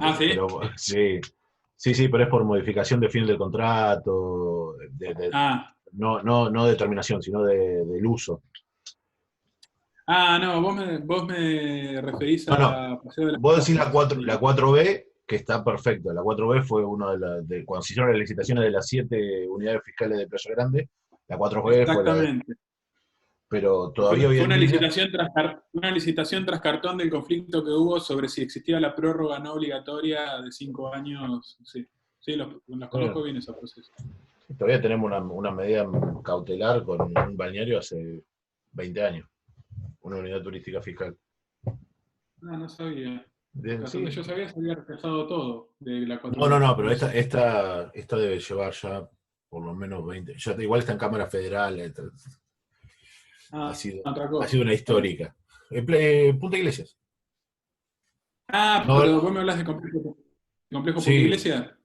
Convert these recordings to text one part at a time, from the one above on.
Ah, ¿sí? Pero sí, sí, sí, pero es por modificación de fin del contrato, Ah, no de terminación, sino del uso. no, vos me referís No, no, a Paseo de las vos decís Rosas. la 4B, que está perfecto. La 4B fue uno cuando se hicieron las licitaciones de las 7 unidades fiscales de Playa Grande, la 4B fue la de, Exactamente. pero Que todavía Fue, hoy fue en día, una licitación tras cartón del conflicto que hubo sobre si existía la prórroga no obligatoria de 5 años. Sí, sí, los conozco bien esos procesos. todavía tenemos una medida cautelar con un balneario hace 20 años, una unidad turística fiscal. No sabía. Bien, Hasta donde sí. yo sabía se había rechazado todo de la No, no, 4B. no, pero No sé. esta debe llevar ya por lo menos 20. Ya, igual está en Cámara Federal, ha sido, Otra ha cosa. sido una Está bien. histórica. Punta Iglesias. No, Pero vos me hablas de complejo Punta sí, Iglesia.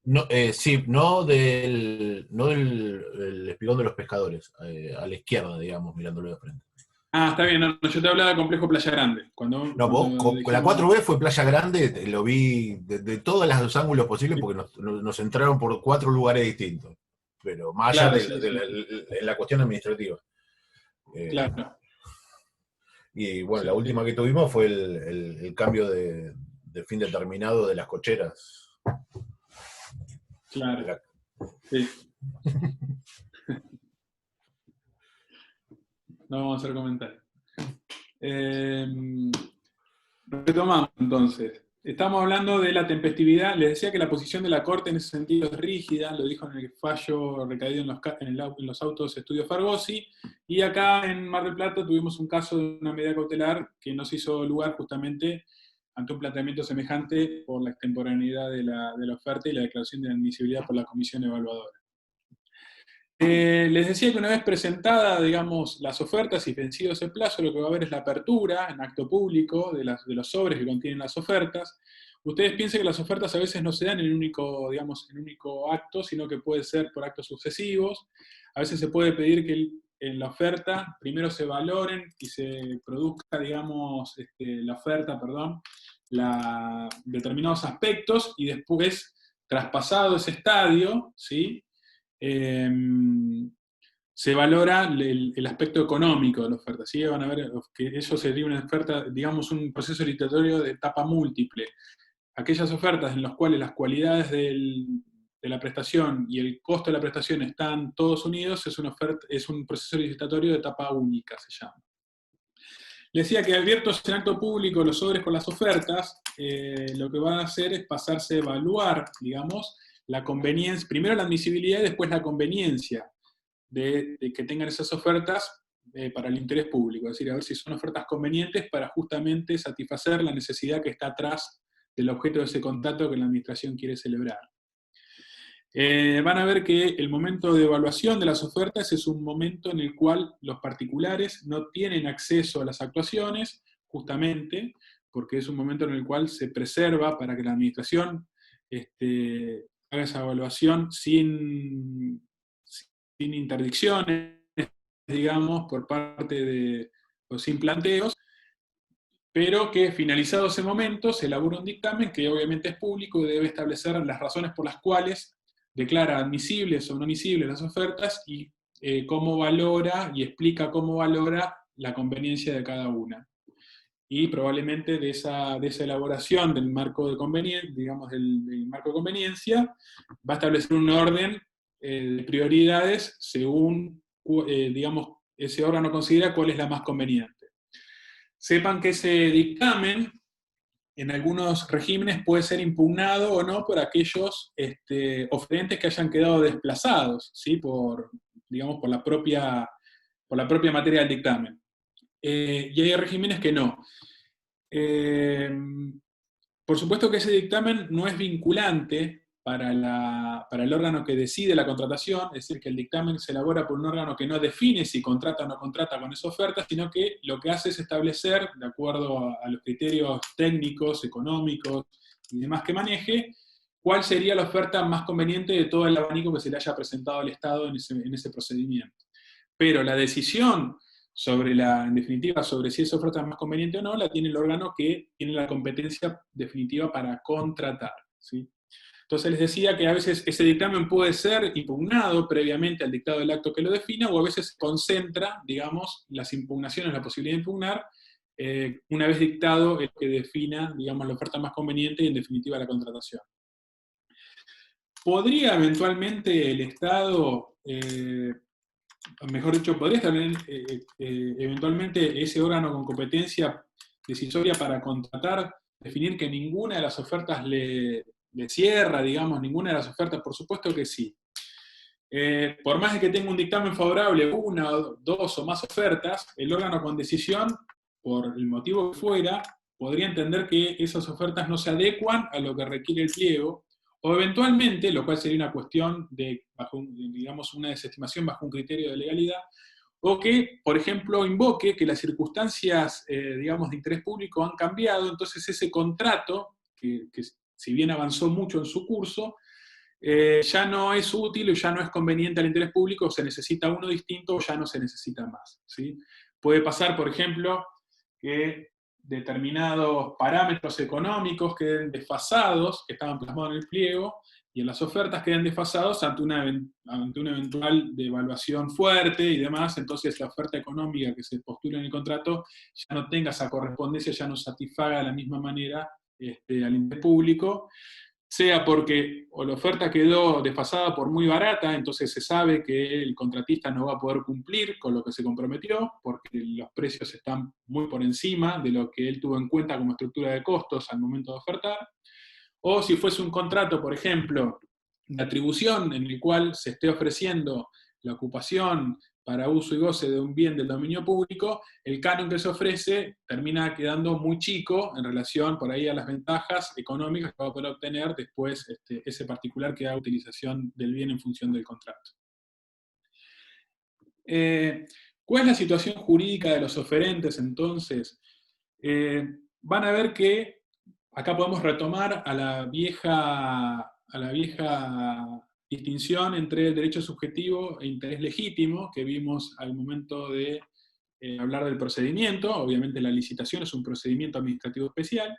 no, sí, no del el espigón de los pescadores, a la izquierda, digamos, mirándolo de frente. Está bien. No, yo te hablaba de complejo Playa Grande. No, vos, Cuando con la dijimos. 4B fue Playa Grande, lo vi de todos los ángulos posibles porque nos entraron por 4 lugares distintos, pero más allá Claro, sí, sí, sí. en la cuestión administrativa. Eh, Claro. y bueno, la Sí, última sí. que tuvimos fue el cambio de fin determinado de las cocheras. De Claro. la- Sí. No vamos a hacer comentarios. Eh, Retomamos entonces. Estamos hablando de la tempestividad. Les decía que la posición de la Corte en ese sentido es rígida, lo dijo en el fallo recaído en los autos estudio Fargosi. Y acá en Mar del Plata tuvimos un caso de una medida cautelar que no se hizo lugar justamente ante un planteamiento semejante por la extemporaneidad de la oferta y la declaración de admisibilidad por la comisión evaluadora. Les decía que una vez presentada, digamos, las ofertas y vencido ese plazo, lo que va a haber es la apertura en acto público de los sobres que contienen las ofertas. Ustedes piensen que las ofertas a veces no se dan en un único, digamos, en un único acto, sino que puede ser por actos sucesivos. A veces se puede pedir que en la oferta primero se valoren y se produzca, digamos, la oferta, perdón, determinados aspectos y después, traspasado ese estadio, ¿sí? eh, se valora el aspecto económico de la oferta. ¿Sí? Van a ver que eso sería una oferta, digamos, un proceso licitatorio de etapa múltiple. Aquellas ofertas en las cuales las cualidades de la prestación y el costo de la prestación están todos unidos, es un proceso licitatorio de etapa única, se llama. Le decía que abiertos en acto público los sobres con las ofertas, lo que van a hacer es pasarse a evaluar, digamos, la conveniencia, primero la admisibilidad y después la conveniencia de que tengan esas ofertas para el interés público, es decir, a ver si son ofertas convenientes para justamente satisfacer la necesidad que está atrás del objeto de ese contrato que la administración quiere celebrar. Van a ver que el momento de evaluación de las ofertas es un momento en el cual los particulares no tienen acceso a las actuaciones, justamente porque es un momento en el cual se preserva para que la administración haga esa evaluación sin interdicciones, digamos, por parte o sin planteos, pero que finalizado ese momento se elabora un dictamen que obviamente es público y debe establecer las razones por las cuales declara admisibles o no admisibles las ofertas y cómo valora y explica cómo valora la conveniencia de cada una. Y probablemente de esa elaboración del marco de conveniencia, digamos, del marco de conveniencia, va a establecer un orden de prioridades según, digamos, ese órgano considera cuál es la más conveniente. Sepan que ese dictamen en algunos regímenes puede ser impugnado o no por aquellos oferentes que hayan quedado desplazados, ¿sí? Digamos, por la propia materia del dictamen. Y hay regímenes que no. Eh, por supuesto que ese dictamen no es vinculante para el órgano que decide la contratación, es decir, que el dictamen se elabora por un órgano que no define si contrata o no contrata con esa oferta, sino que lo que hace es establecer, de acuerdo a los criterios técnicos, económicos y demás que maneje, cuál sería la oferta más conveniente de todo el abanico que se le haya presentado al Estado en ese procedimiento. Pero la decisión en definitiva, sobre si esa oferta es más conveniente o no, la tiene el órgano que tiene la competencia definitiva para contratar, ¿sí? Entonces les decía que a veces ese dictamen puede ser impugnado previamente al dictado del acto que lo defina, o a veces concentra, digamos, las impugnaciones, la posibilidad de impugnar, una vez dictado el que defina, digamos, la oferta más conveniente y en definitiva la contratación. ¿Podría eventualmente el Estado, mejor dicho, podría también eventualmente ese órgano con competencia decisoria para contratar, definir que ninguna de las ofertas le cierra, digamos, ninguna de las ofertas? Por supuesto que sí. Por más de que tenga un dictamen favorable, una, dos o más ofertas, el órgano con decisión, por el motivo que fuera, podría entender que esas ofertas no se adecuan a lo que requiere el pliego, o eventualmente, lo cual sería una cuestión de, digamos, una desestimación bajo un criterio de legalidad, o que, por ejemplo, invoque que las circunstancias, digamos, de interés público han cambiado, entonces ese contrato, que si bien avanzó mucho en su curso, ya no es útil o ya no es conveniente al interés público, o se necesita uno distinto o ya no se necesita más, ¿sí? Puede pasar, por ejemplo, que determinados parámetros económicos queden desfasados, que estaban plasmados en el pliego, y en las ofertas queden desfasados ante una eventual devaluación fuerte y demás, entonces la oferta económica que se postula en el contrato ya no tenga esa correspondencia, ya no satisfaga de la misma manera al interés público, sea porque o la oferta quedó desfasada por muy barata, entonces se sabe que el contratista no va a poder cumplir con lo que se comprometió, porque los precios están muy por encima de lo que él tuvo en cuenta como estructura de costos al momento de ofertar, o si fuese un contrato, por ejemplo, de atribución en el cual se esté ofreciendo la ocupación para uso y goce de un bien del dominio público, el canon que se ofrece termina quedando muy chico en relación por ahí a las ventajas económicas que va a poder obtener después ese particular que haga utilización del bien en función del contrato. ¿Cuál es la situación jurídica de los oferentes entonces? Van a ver que acá podemos retomar a la vieja distinción entre derecho subjetivo e interés legítimo que vimos al momento de hablar del procedimiento. Obviamente la licitación es un procedimiento administrativo especial,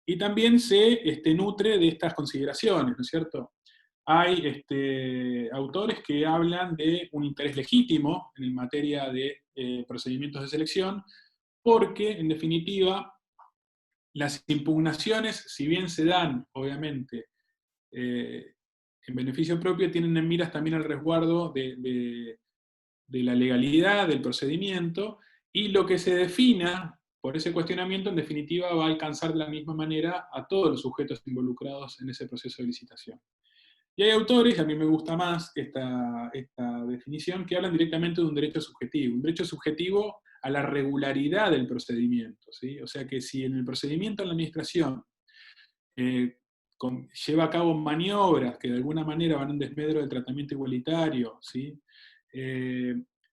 y también se nutre de estas consideraciones, ¿no es cierto? Hay autores que hablan de un interés legítimo en materia de procedimientos de selección, porque, en definitiva, las impugnaciones, si bien se dan, obviamente, en beneficio propio, tienen en miras también el resguardo de la legalidad del procedimiento, y lo que se defina por ese cuestionamiento, en definitiva, va a alcanzar de la misma manera a todos los sujetos involucrados en ese proceso de licitación. Y hay autores, a mí me gusta más esta definición, que hablan directamente de un derecho subjetivo a la regularidad del procedimiento, ¿sí? O sea que si en el procedimiento de la administración lleva a cabo maniobras que de alguna manera van en desmedro del tratamiento igualitario, ¿sí?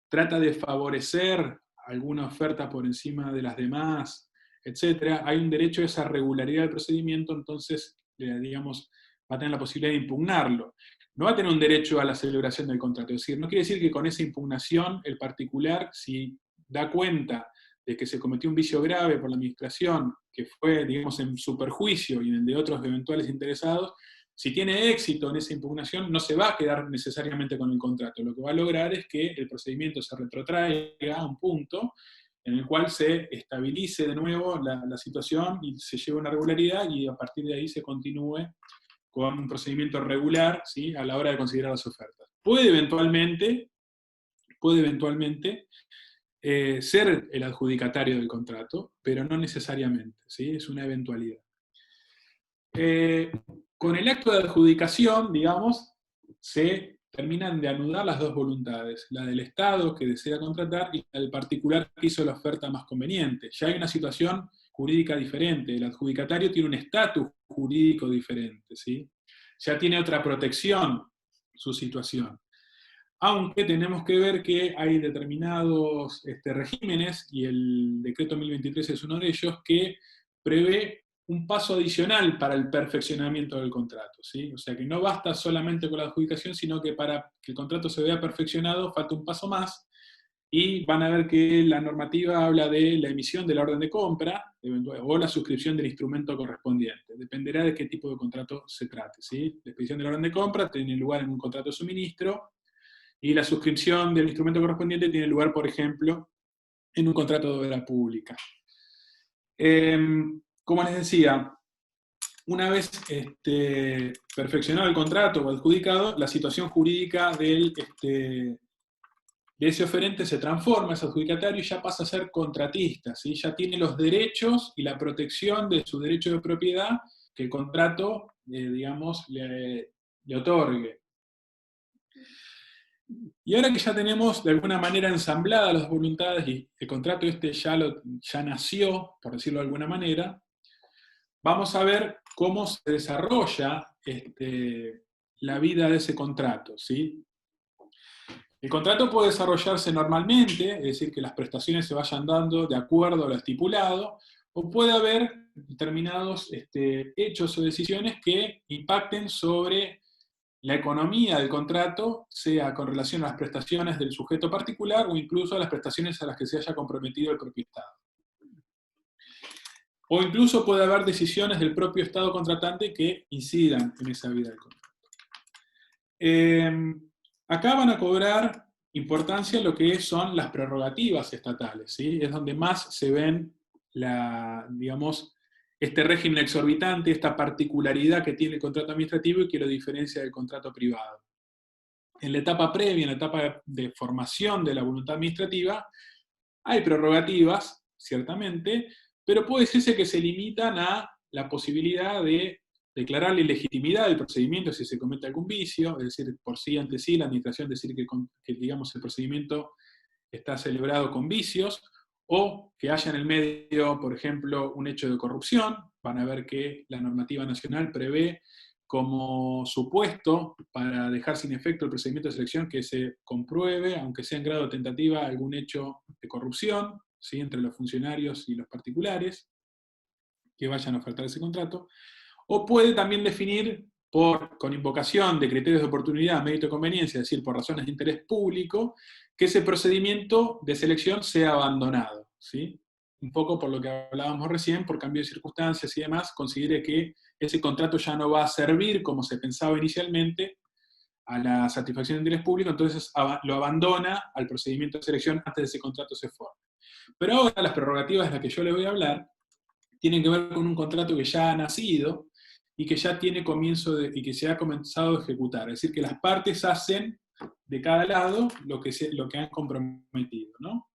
Trata de favorecer alguna oferta por encima de las demás, etc., hay un derecho a esa regularidad del procedimiento, entonces, digamos, va a tener la posibilidad de impugnarlo. No va a tener un derecho a la celebración del contrato. Es decir, no quiere decir que con esa impugnación el particular, si da cuenta de que se cometió un vicio grave por la administración, que fue, digamos, en su perjuicio y en el de otros eventuales interesados, si tiene éxito en esa impugnación, no se va a quedar necesariamente con el contrato. Lo que va a lograr es que el procedimiento se retrotraiga a un punto en el cual se estabilice de nuevo la situación y se lleve una regularidad, y a partir de ahí se continúe con un procedimiento regular, ¿sí?, a la hora de considerar las ofertas. Puede eventualmente ser el adjudicatario del contrato, pero no necesariamente, ¿sí? Es una eventualidad. Con el acto de adjudicación, digamos, se terminan de anudar las dos voluntades, la del Estado que desea contratar y la del particular que hizo la oferta más conveniente. Ya hay una situación jurídica diferente, el adjudicatario tiene un estatus jurídico diferente, ¿sí? Ya tiene otra protección su situación. Aunque tenemos que ver que hay determinados regímenes, y el decreto 1023 es uno de ellos, que prevé un paso adicional para el perfeccionamiento del contrato, ¿sí? O sea que no basta solamente con la adjudicación, sino que para que el contrato se vea perfeccionado falta un paso más, y van a ver que la normativa habla de la emisión de la orden de compra o la suscripción del instrumento correspondiente. Dependerá de qué tipo de contrato se trate, ¿sí? La expedición de la orden de compra tiene lugar en un contrato de suministro y la suscripción del instrumento correspondiente tiene lugar, por ejemplo, en un contrato de obra pública. Como les decía, una vez perfeccionado el contrato o adjudicado, la situación jurídica de ese oferente se transforma, es adjudicatario y ya pasa a ser contratista, ¿sí? Ya tiene los derechos y la protección de su derecho de propiedad que el contrato, digamos, le otorgue. Y ahora que ya tenemos de alguna manera ensambladas las voluntades y el contrato ya nació, por decirlo de alguna manera, vamos a ver cómo se desarrolla la vida de ese contrato, ¿sí? El contrato puede desarrollarse normalmente, es decir, que las prestaciones se vayan dando de acuerdo a lo estipulado, o puede haber determinados hechos o decisiones que impacten sobre la economía del contrato, sea con relación a las prestaciones del sujeto particular o incluso a las prestaciones a las que se haya comprometido el propio Estado. O incluso puede haber decisiones del propio Estado contratante que incidan en esa vida del contrato. Acá van a cobrar importancia lo que son las prerrogativas estatales, ¿sí? Es donde más se ven digamos, este régimen exorbitante, esta particularidad que tiene el contrato administrativo y que lo diferencia del contrato privado. En la etapa previa, en la etapa de formación de la voluntad administrativa, hay prerrogativas, ciertamente, pero puede decirse que se limitan a la posibilidad de declarar la ilegitimidad del procedimiento si se comete algún vicio, es decir, por sí ante sí, la administración decir que digamos, el procedimiento está celebrado con vicios, o que haya en el medio, por ejemplo, un hecho de corrupción. Van a ver que la normativa nacional prevé como supuesto para dejar sin efecto el procedimiento de selección que se compruebe, aunque sea en grado de tentativa, algún hecho de corrupción, ¿sí?, entre los funcionarios y los particulares que vayan a ofertar ese contrato. O puede también definir con invocación de criterios de oportunidad, mérito y conveniencia, es decir, por razones de interés público, que ese procedimiento de selección sea abandonado, ¿sí? Un poco por lo que hablábamos recién, por cambio de circunstancias y demás, considere que ese contrato ya no va a servir como se pensaba inicialmente a la satisfacción de interés público, entonces lo abandona al procedimiento de selección antes de ese contrato se forme. Pero ahora las prerrogativas de las que yo le voy a hablar tienen que ver con un contrato que ya ha nacido y que ya tiene y que se ha comenzado a ejecutar. Es decir, que las partes hacen de cada lado lo que han comprometido, ¿no?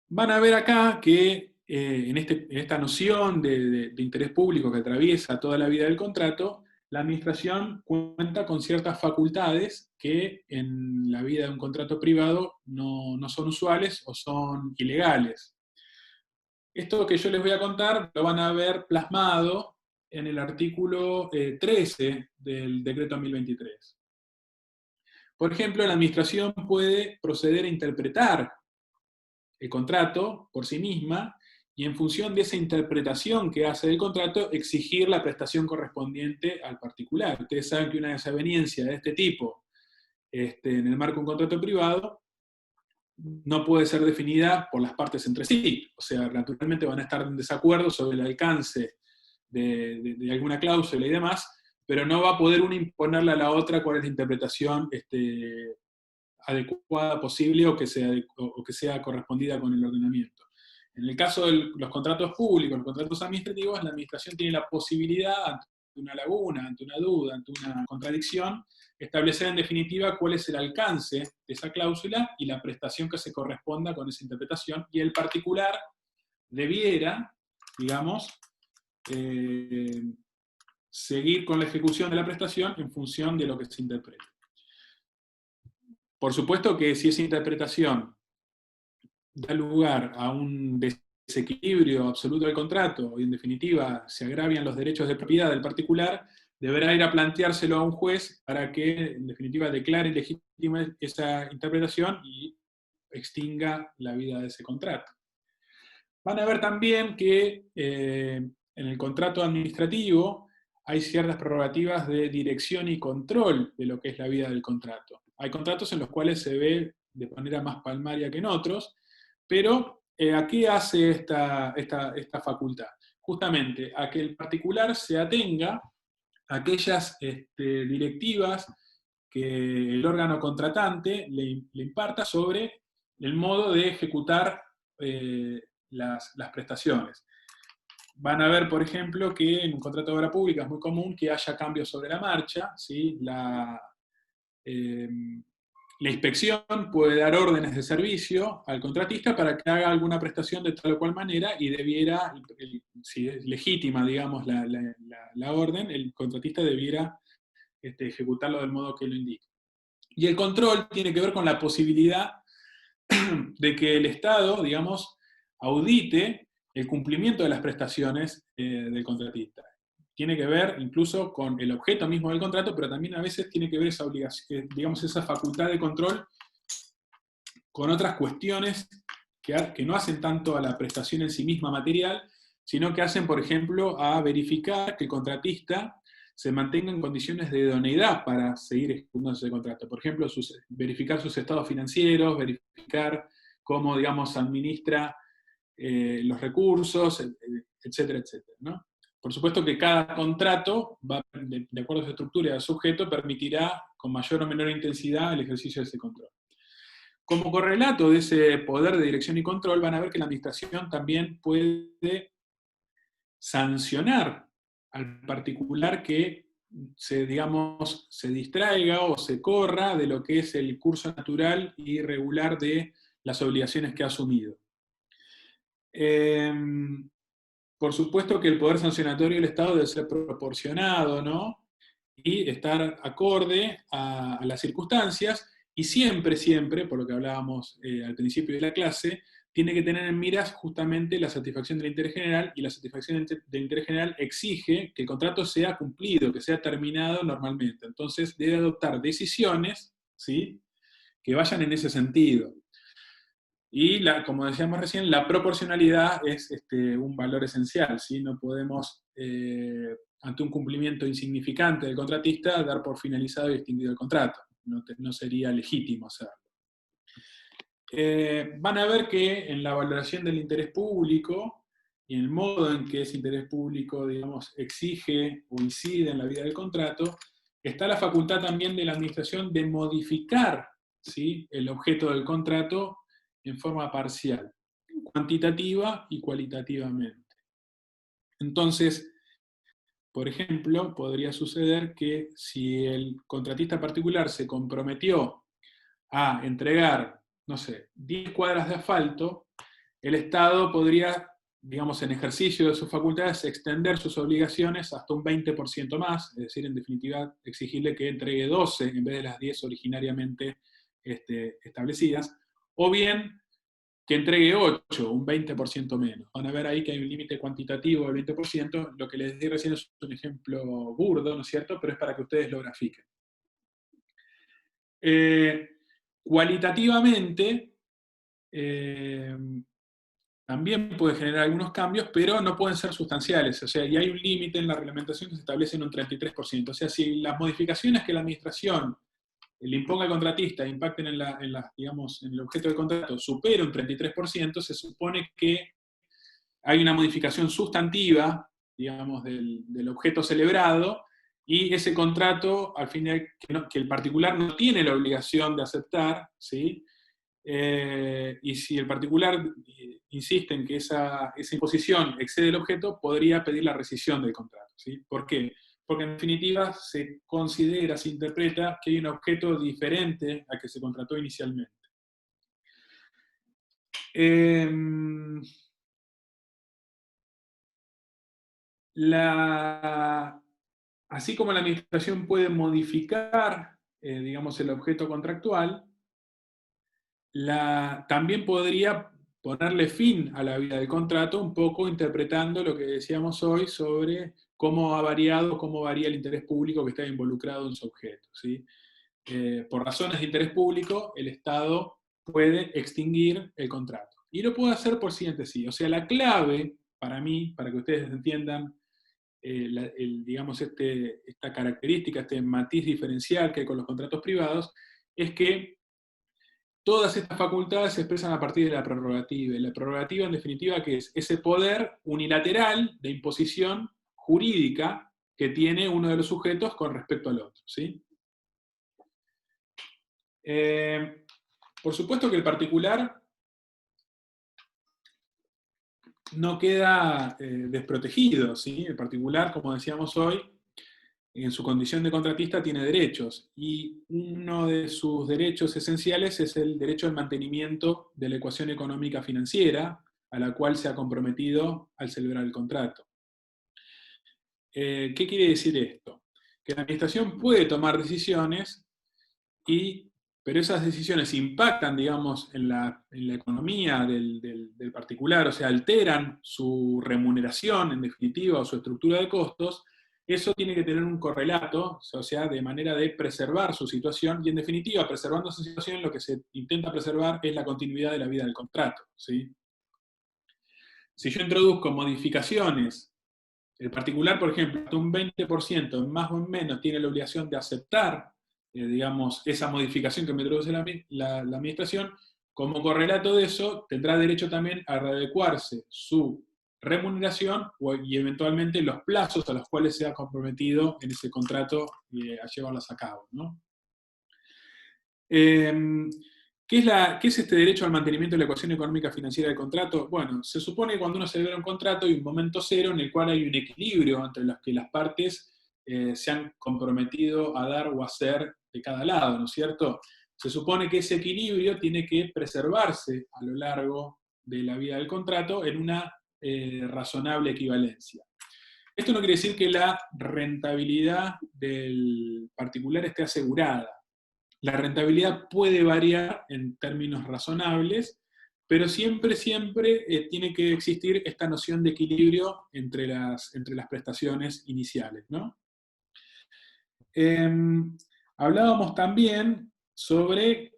Van a ver acá que en esta noción de interés público que atraviesa toda la vida del contrato, la administración cuenta con ciertas facultades que en la vida de un contrato privado no son usuales o son ilegales. Esto que yo les voy a contar lo van a ver plasmado en el artículo 13 del decreto 1023. Por ejemplo, la administración puede proceder a interpretar el contrato por sí misma y en función de esa interpretación que hace del contrato, exigir la prestación correspondiente al particular. Ustedes saben que una desaveniencia de este tipo en el marco de un contrato privado no puede ser definida por las partes entre sí. O sea, naturalmente van a estar en desacuerdo sobre el alcance de alguna cláusula y demás, pero no va a poder una imponerle a la otra cuál es la interpretación adecuada posible o que sea correspondida con el ordenamiento. En el caso de los contratos públicos, los contratos administrativos, la administración tiene la posibilidad, ante una laguna, ante una duda, ante una contradicción, establecer en definitiva cuál es el alcance de esa cláusula y la prestación que se corresponda con esa interpretación, y el particular debiera, digamos, seguir con la ejecución de la prestación en función de lo que se interprete. Por supuesto que si esa interpretación da lugar a un desequilibrio absoluto del contrato y en definitiva se agravian los derechos de propiedad del particular, deberá ir a planteárselo a un juez para que en definitiva declare ilegítima esa interpretación y extinga la vida de ese contrato. Van a ver también que en el contrato administrativo hay ciertas prerrogativas de dirección y control de lo que es la vida del contrato. Hay contratos en los cuales se ve de manera más palmaria que en otros, pero ¿a qué hace esta facultad? Justamente a que el particular se atenga a aquellas directivas que el órgano contratante le imparta sobre el modo de ejecutar las prestaciones. Van a ver, por ejemplo, que en un contrato de obra pública es muy común que haya cambios sobre la marcha, ¿sí? Eh, la inspección puede dar órdenes de servicio al contratista para que haga alguna prestación de tal o cual manera y debiera, si es legítima, digamos, la orden, el contratista debiera ejecutarlo del modo que lo indique. Y el control tiene que ver con la posibilidad de que el Estado, digamos, audite el cumplimiento de las prestaciones del contratista. Tiene que ver incluso con el objeto mismo del contrato, pero también a veces tiene que ver esa obligación, digamos, esa facultad de control con otras cuestiones que no hacen tanto a la prestación en sí misma material, sino que hacen, por ejemplo, a verificar que el contratista se mantenga en condiciones de idoneidad para seguir ejecutando ese contrato. Por ejemplo, verificar sus estados financieros, verificar cómo, digamos, administra los recursos, etcétera, etcétera, ¿no? Por supuesto que cada contrato, de acuerdo a su estructura y al sujeto, permitirá con mayor o menor intensidad el ejercicio de ese control. Como correlato de ese poder de dirección y control, van a ver que la administración también puede sancionar al particular que digamos, se distraiga o se corra de lo que es el curso natural y regular de las obligaciones que ha asumido. Por supuesto que el poder sancionatorio del Estado debe ser proporcionado, ¿no? Y estar acorde a las circunstancias, y siempre, siempre, por lo que hablábamos al principio de la clase, tiene que tener en miras justamente la satisfacción del interés general, y la satisfacción del interés general exige que el contrato sea cumplido, que sea terminado normalmente. Entonces debe adoptar decisiones, ¿sí?, que vayan en ese sentido. Y, como decíamos recién, la proporcionalidad es un valor esencial, ¿sí? No podemos, ante un cumplimiento insignificante del contratista, dar por finalizado y extinguido el contrato. No sería legítimo hacerlo. Van a ver que en la valoración del interés público y en el modo en que ese interés público, digamos, exige o incide en la vida del contrato, está la facultad también de la administración de modificar, ¿sí?, el objeto del contrato en forma parcial, cuantitativa y cualitativamente. Entonces, por ejemplo, podría suceder que si el contratista particular se comprometió a entregar, no sé, 10 cuadras de asfalto, el Estado podría, digamos, en ejercicio de sus facultades, extender sus obligaciones hasta un 20% más, es decir, en definitiva, exigirle que entregue 12 en vez de las 10 originariamente establecidas, o bien que entregue 8, un 20% menos. Van a ver ahí que hay un límite cuantitativo del 20%, lo que les di recién es un ejemplo burdo, ¿no es cierto?, pero es para que ustedes lo grafiquen. Cualitativamente, también puede generar algunos cambios, pero no pueden ser sustanciales. O sea, y hay un límite en la reglamentación que se establece en un 33%. O sea, si las modificaciones que la administración le imponga al contratista impacten digamos, en el objeto del contrato, supera un 33%, se supone que hay una modificación sustantiva, digamos, del objeto celebrado, y ese contrato, al final, que el particular no tiene la obligación de aceptar, ¿sí? Y si el particular insiste en que esa imposición excede el objeto, podría pedir la rescisión del contrato, ¿sí? ¿Por qué? Porque en definitiva se considera, se interpreta que hay un objeto diferente al que se contrató inicialmente. Así como la administración puede modificar, digamos, el objeto contractual, también podría ponerle fin a la vida del contrato, un poco interpretando lo que decíamos hoy sobre cómo ha variado, cómo varía el interés público que está involucrado en su objeto, ¿sí? Por razones de interés público, el Estado puede extinguir el contrato. Y lo puede hacer por siguiente sí. O sea, la clave, para mí, para que ustedes entiendan, digamos, esta característica, este matiz diferencial que hay con los contratos privados, es que todas estas facultades se expresan a partir de la prerrogativa. Y la prerrogativa, en definitiva, ¿qué es? Ese poder unilateral de imposición jurídica que tiene uno de los sujetos con respecto al otro, ¿sí? Por supuesto que el particular no queda desprotegido, ¿sí? El particular, como decíamos hoy, en su condición de contratista tiene derechos, y uno de sus derechos esenciales es el derecho al mantenimiento de la ecuación económica financiera a la cual se ha comprometido al celebrar el contrato. ¿Qué quiere decir esto? Que la administración puede tomar decisiones, pero esas decisiones impactan, digamos, en la economía del particular, o sea, alteran su remuneración, en definitiva, o su estructura de costos. Eso tiene que tener un correlato, o sea, de manera de preservar su situación, y en definitiva, preservando esa situación, lo que se intenta preservar es la continuidad de la vida del contrato, ¿sí? Si yo introduzco modificaciones, el particular, por ejemplo, hasta un 20%, más o menos, tiene la obligación de aceptar, digamos, esa modificación que me introduce la administración. Como correlato de eso, tendrá derecho también a readecuarse su remuneración y eventualmente los plazos a los cuales se ha comprometido en ese contrato a llevarlas a cabo, ¿no? ¿Qué es este derecho al mantenimiento de la ecuación económica financiera del contrato? Bueno, se supone que cuando uno celebra un contrato hay un momento cero en el cual hay un equilibrio entre los que las partes se han comprometido a dar o hacer de cada lado, ¿no es cierto? Se supone que ese equilibrio tiene que preservarse a lo largo de la vida del contrato en una razonable equivalencia. Esto no quiere decir que la rentabilidad del particular esté asegurada. La rentabilidad puede variar en términos razonables, pero siempre tiene que existir esta noción de equilibrio entre las prestaciones iniciales, ¿no? Hablábamos también sobre,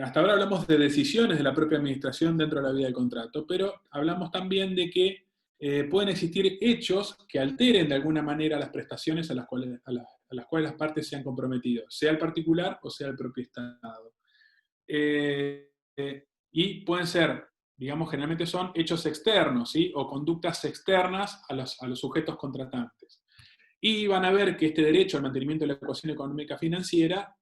hasta ahora hablamos de decisiones de la propia administración dentro de la vida del contrato, pero hablamos también de que pueden existir hechos que alteren de alguna manera las prestaciones a las cuales las partes se han comprometido, sea el particular o sea el propio Estado. Y pueden ser, digamos, generalmente son hechos externos, ¿sí? O conductas externas a los sujetos contratantes. Y van a ver que este derecho al mantenimiento de la ecuación económica financiera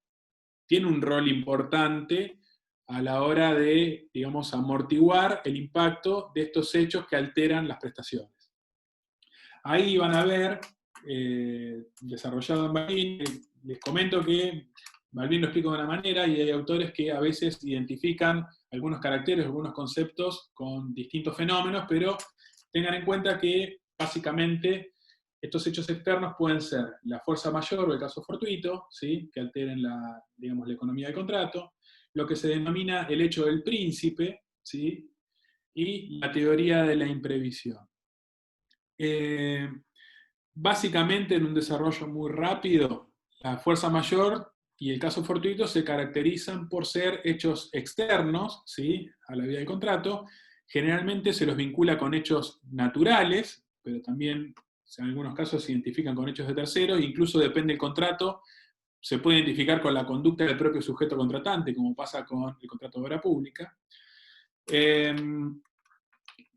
tiene un rol importante a la hora de, digamos, amortiguar el impacto de estos hechos que alteran las prestaciones. Ahí van a ver, desarrollado en Balbín, les comento que Balbín lo explica de una manera y hay autores que a veces identifican algunos caracteres, algunos conceptos con distintos fenómenos, pero tengan en cuenta que básicamente estos hechos externos pueden ser la fuerza mayor o el caso fortuito, ¿sí? Que alteren digamos, la economía del contrato, lo que se denomina el hecho del príncipe, ¿sí? Y la teoría de la imprevisión. Básicamente, en un desarrollo muy rápido, la fuerza mayor y el caso fortuito se caracterizan por ser hechos externos, ¿sí? A la vida del contrato. Generalmente se los vincula con hechos naturales, pero también en algunos casos se identifican con hechos de terceros, incluso depende del contrato, se puede identificar con la conducta del propio sujeto contratante, como pasa con el contrato de obra pública,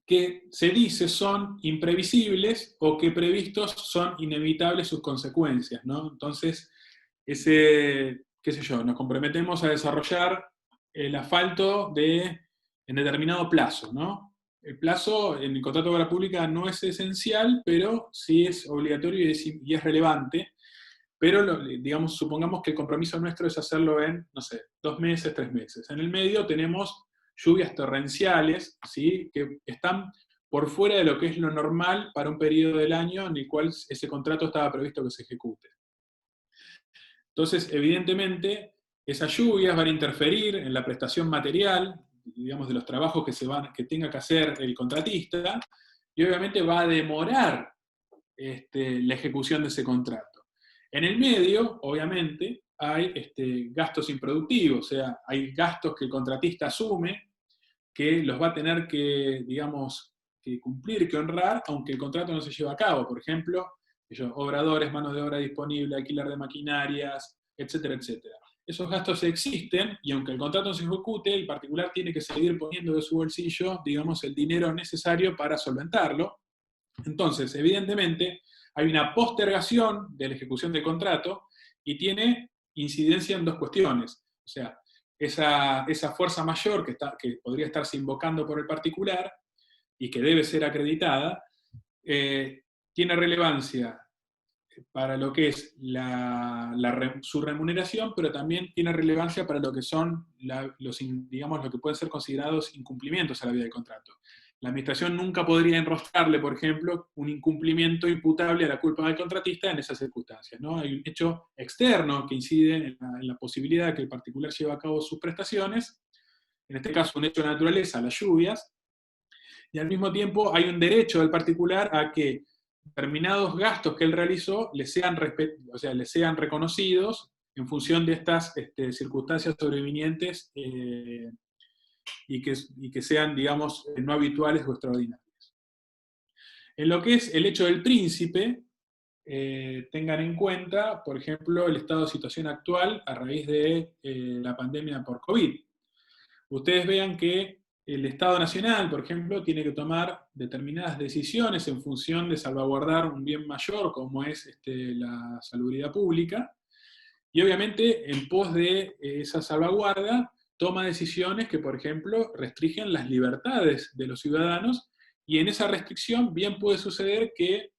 que se dice son imprevisibles o que previstos son inevitables sus consecuencias, ¿no? Entonces, qué sé yo, nos comprometemos a desarrollar el asfalto en determinado plazo, ¿no? El plazo en el contrato de obra pública no es esencial, pero sí es obligatorio y es relevante. Pero, digamos, supongamos que el compromiso nuestro es hacerlo en, no sé, 2 meses, 3 meses. En el medio tenemos lluvias torrenciales, ¿sí? Que están por fuera de lo que es lo normal para un periodo del año en el cual ese contrato estaba previsto que se ejecute. Entonces, evidentemente, esas lluvias van a interferir en la prestación material, digamos, de los trabajos que tenga que hacer el contratista, y obviamente va a demorar la ejecución de ese contrato. En el medio, obviamente, hay gastos improductivos, o sea, hay gastos que el contratista asume que los va a tener que, digamos, que cumplir, que honrar, aunque el contrato no se lleve a cabo. Por ejemplo, obradores, mano de obra disponible, alquiler de maquinarias, etcétera, etcétera. esos gastos existen, y aunque el contrato no se ejecute, el particular tiene que seguir poniendo de su bolsillo, digamos, el dinero necesario para solventarlo. Entonces, evidentemente, hay una postergación de la ejecución del contrato y tiene incidencia en dos cuestiones. O sea, esa fuerza mayor que podría estarse invocando por el particular y que debe ser acreditada, tiene relevancia para lo que es su remuneración, pero también tiene relevancia para lo que son digamos, lo que pueden ser considerados incumplimientos a la vida del contrato. La administración nunca podría enrostrarle, por ejemplo, un incumplimiento imputable a la culpa del contratista en esas circunstancias, ¿no? Hay un hecho externo que incide en la posibilidad de que el particular lleve a cabo sus prestaciones, en este caso un hecho de naturaleza, las lluvias, y al mismo tiempo hay un derecho del particular a que determinados gastos que él realizó le sean reconocidos en función de estas circunstancias sobrevinientes y que sean, digamos, no habituales o extraordinarias. En lo que es el hecho del príncipe, tengan en cuenta, por ejemplo, el estado de situación actual a raíz de la pandemia por COVID. Ustedes vean que el Estado Nacional, por ejemplo, tiene que tomar determinadas decisiones en función de salvaguardar un bien mayor, como es la salubridad pública, y obviamente en pos de esa salvaguarda toma decisiones que, por ejemplo, restringen las libertades de los ciudadanos, y en esa restricción bien puede suceder que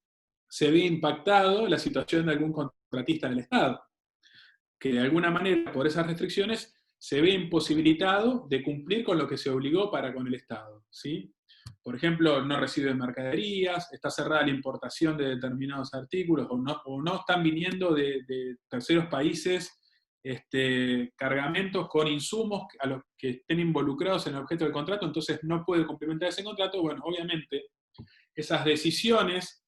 se ve impactado la situación de algún contratista del Estado, que de alguna manera por esas restricciones se ve imposibilitado de cumplir con lo que se obligó para con el Estado, ¿sí? Por ejemplo, no recibe mercaderías, está cerrada la importación de determinados artículos, o no están viniendo de terceros países cargamentos con insumos a los que estén involucrados en el objeto del contrato, entonces no puede complementar ese contrato. Bueno, obviamente, esas decisiones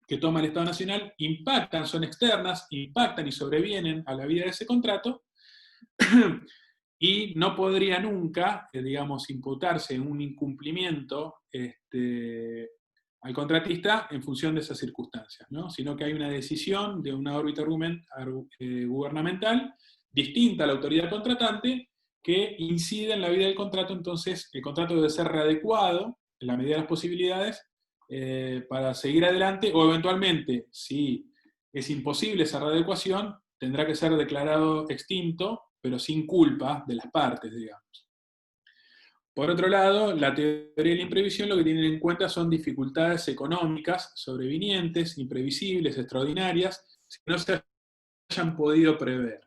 que toma el Estado Nacional impactan, son externas, impactan y sobrevienen a la vida de ese contrato, y no podría nunca, digamos, imputarse un incumplimiento al contratista en función de esas circunstancias, ¿no? Sino que hay una decisión de una órbita gubernamental distinta a la autoridad contratante que incide en la vida del contrato. Entonces el contrato debe ser readecuado en la medida de las posibilidades para seguir adelante, o eventualmente, si es imposible esa readecuación, tendrá que ser declarado extinto, pero sin culpa de las partes, digamos. Por otro lado, la teoría de la imprevisión lo que tienen en cuenta son dificultades económicas sobrevinientes, imprevisibles, extraordinarias, que no se hayan podido prever.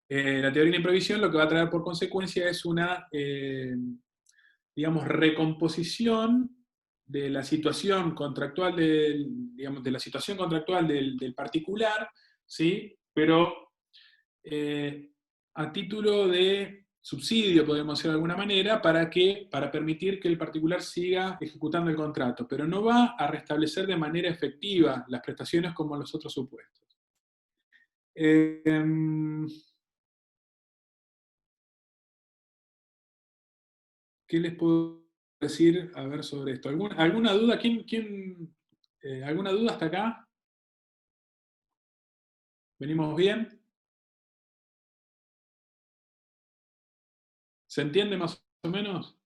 La teoría de la imprevisión lo que va a traer por consecuencia es una, digamos, recomposición de la situación contractual de la situación contractual del particular, ¿sí? Pero a título de subsidio, podemos decir de alguna manera, para permitir que el particular siga ejecutando el contrato, pero no va a restablecer de manera efectiva las prestaciones como en los otros supuestos. ¿Qué les puedo decir, a ver, sobre esto? ¿Alguna duda? ¿Alguna duda hasta acá? ¿Venimos bien? ¿Se entiende más o menos?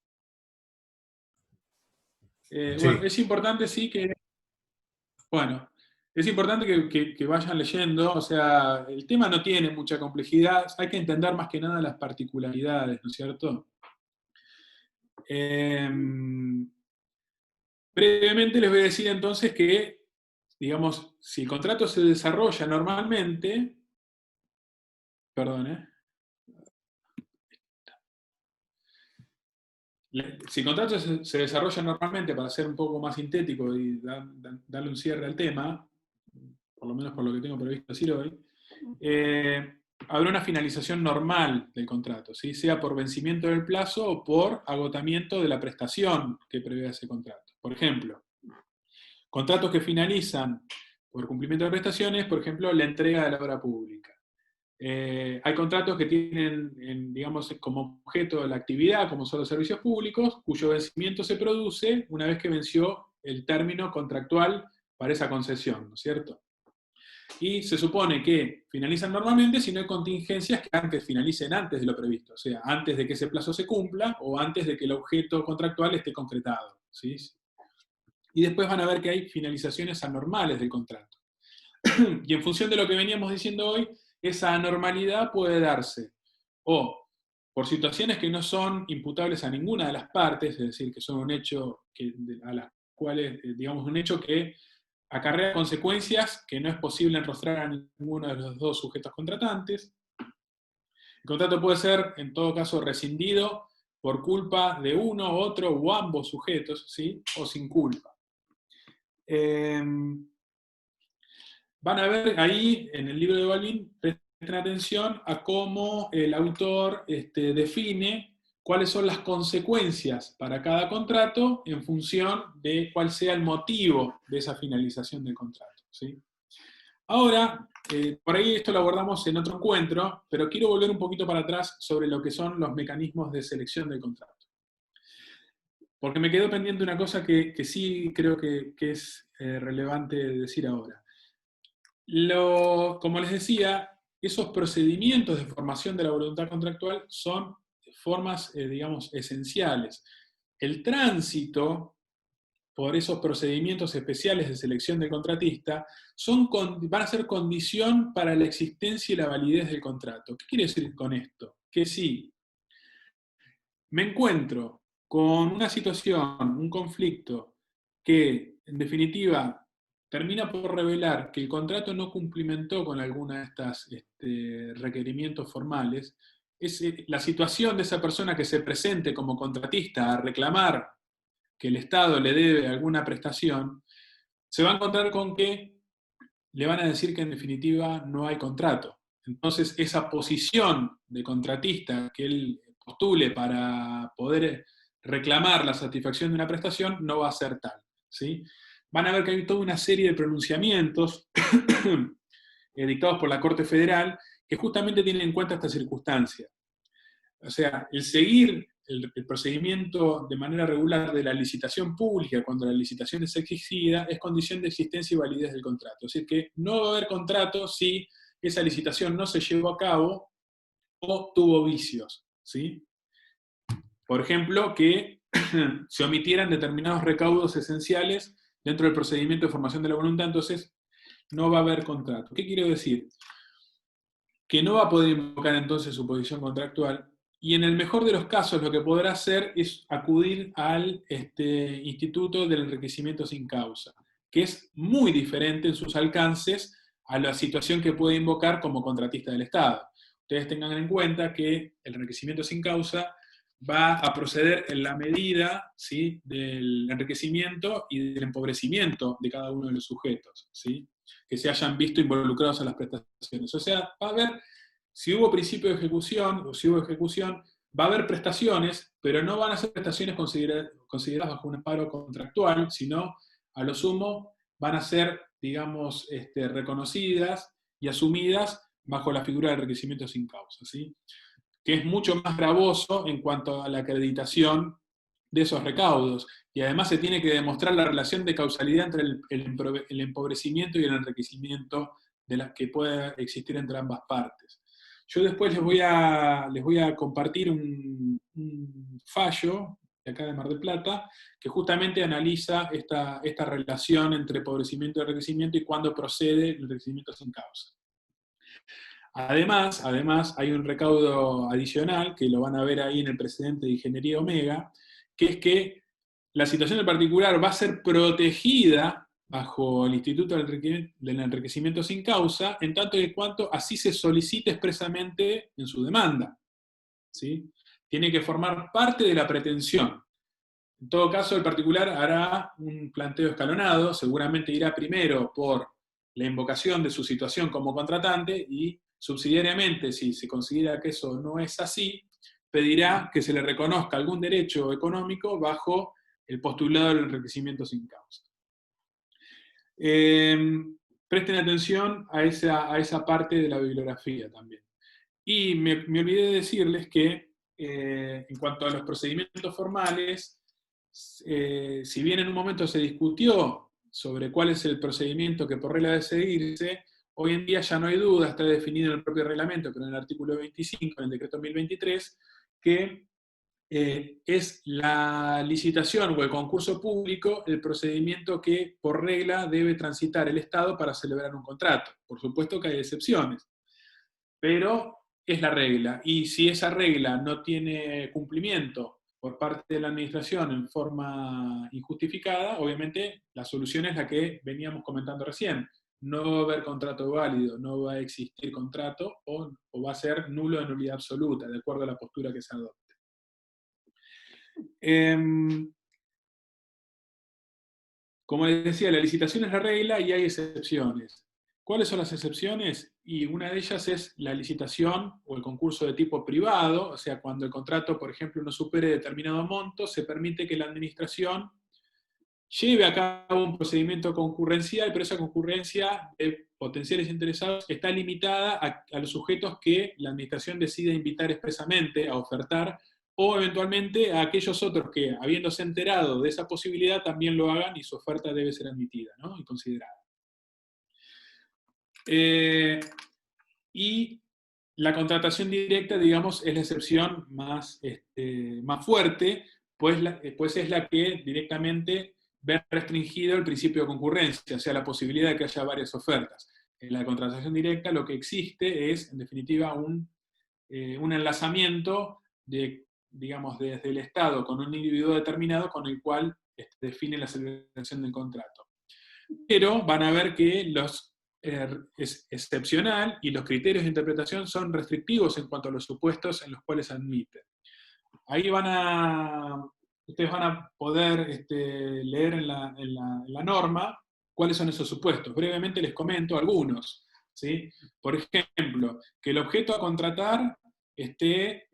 Sí. Bueno, es importante, sí, bueno, es importante que vayan leyendo. O sea, el tema no tiene mucha complejidad, hay que entender más que nada las particularidades, ¿no es cierto? Brevemente les voy a decir entonces que, digamos, si el contrato se desarrolla normalmente, perdón, si el contrato se desarrolla normalmente, para ser un poco más sintético y darle un cierre al tema, por lo menos por lo que tengo previsto decir hoy, habrá una finalización normal del contrato, ¿sí? Sea por vencimiento del plazo o por agotamiento de la prestación que prevé ese contrato. Por ejemplo, contratos que finalizan por cumplimiento de prestaciones, por ejemplo, la entrega de la obra pública. Hay contratos que tienen, digamos, como objeto la actividad, como son los servicios públicos, cuyo vencimiento se produce una vez que venció el término contractual para esa concesión, ¿no es cierto? Y se supone que finalizan normalmente si no hay contingencias que finalicen antes de lo previsto, o sea, antes de que ese plazo se cumpla o antes de que el objeto contractual esté concretado, ¿sí? Y después van a ver que hay finalizaciones anormales del contrato. Y en función de lo que veníamos diciendo hoy, esa anormalidad puede darse o por situaciones que no son imputables a ninguna de las partes, es decir, que son un hecho a las cuales, digamos, un hecho que acarrea consecuencias que no es posible enrostrar a ninguno de los dos sujetos contratantes. El contrato puede ser, en todo caso, rescindido por culpa de uno, otro o ambos sujetos, ¿sí? O sin culpa. Van a ver ahí, en el libro de Balbín, presten atención a cómo el autor define cuáles son las consecuencias para cada contrato en función de cuál sea el motivo de esa finalización del contrato, ¿sí? Ahora, por ahí esto lo abordamos en otro encuentro, pero quiero volver un poquito para atrás sobre lo que son los mecanismos de selección del contrato. Porque me quedó pendiente una cosa que sí creo que es relevante decir ahora. Como les decía, esos procedimientos de formación de la voluntad contractual son formas, digamos, esenciales. El tránsito por esos procedimientos especiales de selección del contratista van a ser condición para la existencia y la validez del contrato. ¿Qué quiere decir con esto? Que si me encuentro con una situación, un conflicto, que en definitiva termina por revelar que el contrato no cumplimentó con alguna de estos requerimientos formales, la situación de esa persona que se presente como contratista a reclamar que el Estado le debe alguna prestación, se va a encontrar con que le van a decir que en definitiva no hay contrato. Entonces esa posición de contratista que él postule para poder reclamar la satisfacción de una prestación no va a ser tal, ¿sí? Van a ver que hay toda una serie de pronunciamientos dictados por la Corte Federal que justamente tienen en cuenta esta circunstancia. O sea, el seguir el procedimiento de manera regular de la licitación pública cuando la licitación es exigida es condición de existencia y validez del contrato. Es decir, que no va a haber contrato si esa licitación no se llevó a cabo o tuvo vicios, ¿sí? Por ejemplo, que se omitieran determinados recaudos esenciales dentro del procedimiento de formación de la voluntad, entonces no va a haber contrato. ¿Qué quiero decir? Que no va a poder invocar entonces su posición contractual, y en el mejor de los casos lo que podrá hacer es acudir al instituto del enriquecimiento sin causa, que es muy diferente en sus alcances a la situación que puede invocar como contratista del Estado. Ustedes tengan en cuenta que el enriquecimiento sin causa va a proceder en la medida, ¿sí?, del enriquecimiento y del empobrecimiento de cada uno de los sujetos, ¿sí?, que se hayan visto involucrados en las prestaciones. O sea, va a haber, si hubo principio de ejecución o si hubo ejecución, va a haber prestaciones, pero no van a ser prestaciones consideradas bajo un amparo contractual, sino a lo sumo van a ser, digamos, reconocidas y asumidas bajo la figura del enriquecimiento sin causa, ¿sí?, que es mucho más gravoso en cuanto a la acreditación de esos recaudos. Y además se tiene que demostrar la relación de causalidad entre el empobrecimiento y el enriquecimiento que puede existir entre ambas partes. Yo después les voy a compartir un fallo de acá de Mar del Plata que justamente analiza esta relación entre empobrecimiento y enriquecimiento y cuándo procede el enriquecimiento sin causa. Además, hay un recaudo adicional, que lo van a ver ahí en el precedente de Ingeniería Omega, que es que la situación en particular va a ser protegida bajo el Instituto del Enriquecimiento sin Causa, en tanto y cuanto así se solicite expresamente en su demanda, ¿sí? Tiene que formar parte de la pretensión. En todo caso, el particular hará un planteo escalonado, seguramente irá primero por la invocación de su situación como contratante y subsidiariamente, si se considera que eso no es así, pedirá que se le reconozca algún derecho económico bajo el postulado del enriquecimiento sin causa. Presten atención a esa parte de la bibliografía también. Y me olvidé de decirles que en cuanto a los procedimientos formales, si bien en un momento se discutió sobre cuál es el procedimiento que por regla debe seguirse, hoy en día ya no hay duda, está definido en el propio reglamento, pero en el artículo 25, en el decreto 1023, que es la licitación o el concurso público el procedimiento que por regla debe transitar el Estado para celebrar un contrato. Por supuesto que hay excepciones, pero es la regla. Y si esa regla no tiene cumplimiento por parte de la administración en forma injustificada, obviamente la solución es la que veníamos comentando recién. No va a haber contrato válido, no va a existir contrato o va a ser nulo de nulidad absoluta, de acuerdo a la postura que se adopte. Como les decía, la licitación es la regla y hay excepciones. ¿Cuáles son las excepciones? Y una de ellas es la licitación o el concurso de tipo privado, o sea, cuando el contrato, por ejemplo, no supere determinado monto, se permite que la administración lleve a cabo un procedimiento concurrencial, pero esa concurrencia de potenciales interesados está limitada a los sujetos que la administración decide invitar expresamente a ofertar, o eventualmente a aquellos otros que, habiéndose enterado de esa posibilidad, también lo hagan y su oferta debe ser admitida, ¿no? Y considerada. Y la contratación directa, digamos, es la excepción más fuerte, pues es la que directamente ve restringido el principio de concurrencia, o sea, la posibilidad de que haya varias ofertas. En la contratación directa lo que existe es, en definitiva, un enlazamiento digamos, desde el Estado con un individuo determinado con el cual define la celebración del contrato. Pero van a ver que es excepcional y los criterios de interpretación son restrictivos en cuanto a los supuestos en los cuales admite. Ahí ustedes van a poder leer en la norma cuáles son esos supuestos. Brevemente les comento algunos, ¿sí? Por ejemplo, que el objeto a contratar esté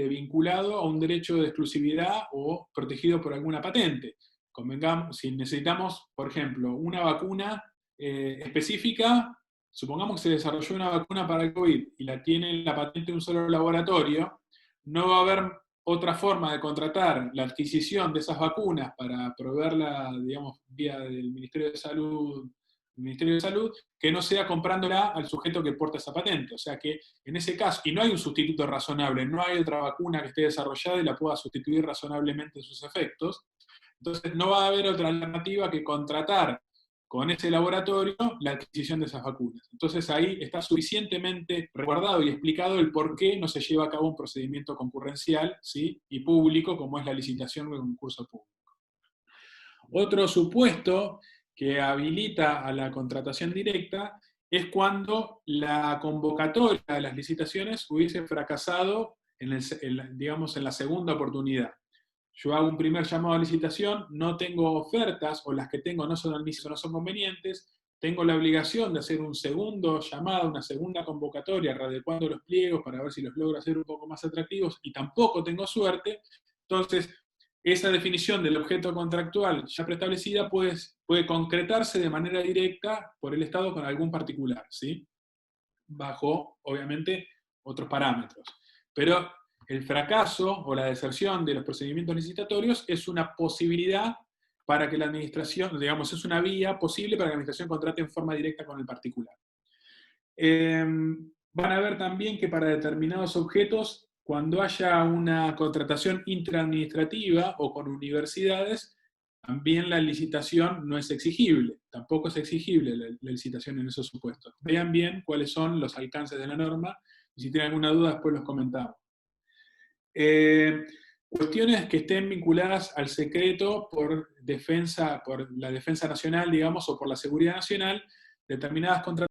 vinculado a un derecho de exclusividad o protegido por alguna patente. Convengamos, si necesitamos, por ejemplo, una vacuna específica, supongamos que se desarrolló una vacuna para el COVID y la tiene la patente de un solo laboratorio, no va a haber otra forma de contratar la adquisición de esas vacunas para proveerla, digamos, vía del Ministerio de Salud, que no sea comprándola al sujeto que porta esa patente. O sea que en ese caso, y no hay un sustituto razonable, no hay otra vacuna que esté desarrollada y la pueda sustituir razonablemente sus efectos, entonces no va a haber otra alternativa que contratar con ese laboratorio la adquisición de esas vacunas. Entonces ahí está suficientemente resguardado y explicado el por qué no se lleva a cabo un procedimiento concurrencial, ¿sí? Y público, como es la licitación de concurso público. Otro supuesto que habilita a la contratación directa es cuando la convocatoria de las licitaciones hubiese fracasado digamos, en la segunda oportunidad. Yo hago un primer llamado a licitación, no tengo ofertas, o las que tengo no son admisibles, no son convenientes, tengo la obligación de hacer un segundo llamado, una segunda convocatoria, readecuando los pliegos para ver si los logro hacer un poco más atractivos, y tampoco tengo suerte. Entonces, esa definición del objeto contractual ya preestablecida puede concretarse de manera directa por el Estado con algún particular, ¿sí? Bajo, obviamente, otros parámetros. Pero el fracaso o la deserción de los procedimientos licitatorios es una posibilidad para que la administración, digamos, es una vía posible para que la administración contrate en forma directa con el particular. Van a ver también que para determinados objetos, cuando haya una contratación intraadministrativa o con universidades, también la licitación no es exigible, tampoco es exigible la licitación en esos supuestos. Vean bien cuáles son los alcances de la norma, y si tienen alguna duda después los comentamos. Cuestiones que estén vinculadas al secreto por la defensa nacional, digamos, o por la seguridad nacional, determinadas contrataciones